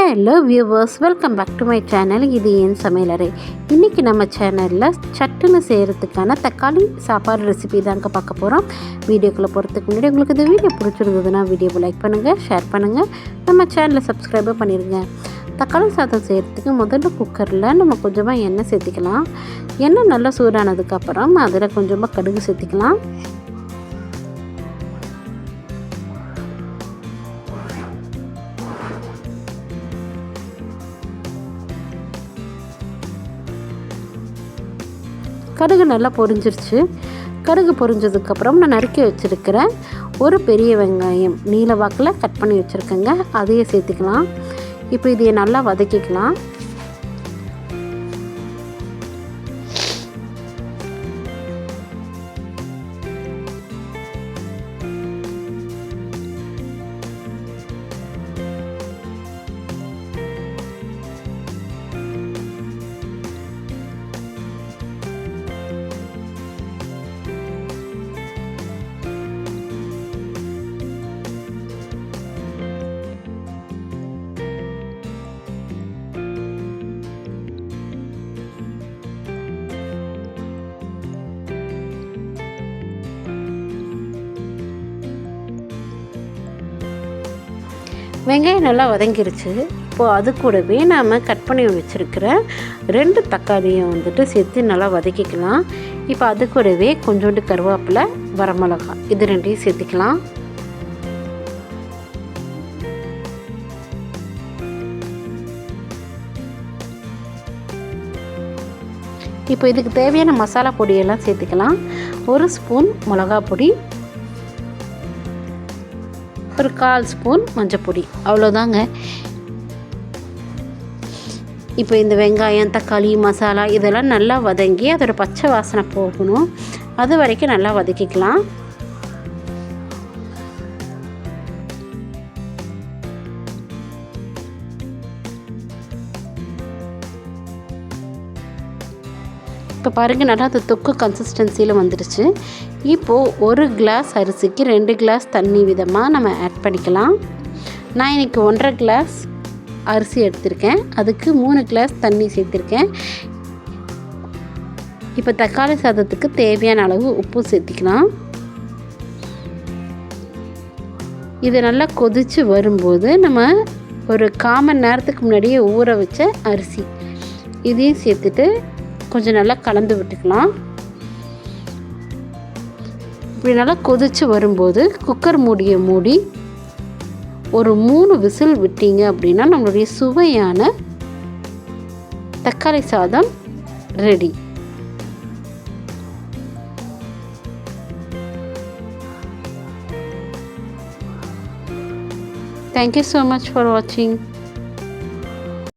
Hello viewers, welcome back to my channel. இது என் சமையலறை. இன்றைக்கி நம்ம சேனலில் சட்டுன்னு செய்கிறதுக்கான தக்காளி சாப்பாடு ரெசிபி தாங்க பார்க்க போகிறோம். வீடியோக்குள்ளே போகிறதுக்கு முன்னாடி உங்களுக்கு இந்த வீடியோ பிடிச்சிருந்ததுன்னா வீடியோவை லைக் பண்ணுங்கள், ஷேர் பண்ணுங்கள், நம்ம சேனலை சப்ஸ்கிரைபும் பண்ணிடுங்க. தக்காளி சாதம் செய்கிறதுக்கு முதல்ல குக்கரில் நம்ம கொஞ்சமாக எண்ணெய் சேர்த்திக்கலாம். எண்ணெய் நல்லா சூடானதுக்கப்புறம் அதில் கொஞ்சமாக கடுகு சேர்த்திக்கலாம். கடுகு நல்லா பொரிஞ்சிருச்சு. கடுகு பொரிஞ்சதுக்கப்புறம் நான் நறுக்கி வச்சுருக்கிறேன் ஒரு பெரிய வெங்காயம் நீல வாக்கில் கட் பண்ணி வச்சுருக்கேங்க, அதையே சேர்த்துக்கலாம். இப்போ இதையை நல்லா வதக்கிக்கலாம். வெங்காயம் நல்லா வதங்கிருச்சு. இப்போது அது கூடவே நாம் கட் பண்ணி வச்சுருக்கிற 2 தக்காளியை சேர்த்து நல்லா வதக்கிக்கலாம். இப்போ அது கூடவே கொஞ்சோண்டு கருவேப்பிலை, வரமிளகாய் இது 2ஐயும் சேர்த்துக்கலாம். இப்போ இதுக்கு தேவையான மசாலா பொடியெல்லாம் சேர்த்துக்கலாம். 1 ஸ்பூன் மிளகா பொடி, ஒரு 1/4 ஸ்பூன் மஞ்சப்பொடி, அவ்வளோதாங்க. இப்போ இந்த வெங்காயம், தக்காளி, மசாலா இதெல்லாம் நல்லா வதங்கி அதோட பச்சை வாசனை போகணும். அது வரைக்கும் நல்லா வதக்கிக்கலாம். இப்போ பாருங்கள், நல்லா அந்த தொக்கு கன்சிஸ்டன்சியில் வந்துடுச்சு. இப்போது 1 கிளாஸ் அரிசிக்கு 2 கிளாஸ் தண்ணி விதமாக நம்ம ஆட் பண்ணிக்கலாம். நான் இன்றைக்கி 1.5 கிளாஸ் அரிசி எடுத்திருக்கேன், அதுக்கு 3 கிளாஸ் தண்ணி சேர்த்துருக்கேன். இப்போ தக்காளி சாதத்துக்கு தேவையான அளவு உப்பு சேர்த்திக்கலாம். இது நல்லா கொதித்து வரும்போது நம்ம ஒரு 1/4 மணி நேரத்துக்கு முன்னாடியே ஊற வச்ச அரிசி இதையும் சேர்த்துட்டு கொஞ்சம் நல்லா கலந்து விட்டுக்கலாம். இப்படி நல்லா கொதித்து வரும்போது குக்கர் மூடியை மூடி ஒரு 3 விசில் விட்டீங்க அப்படின்னா நம்மளுடைய சுவையான தக்காளி சாதம் ready. Thank you so much for watching.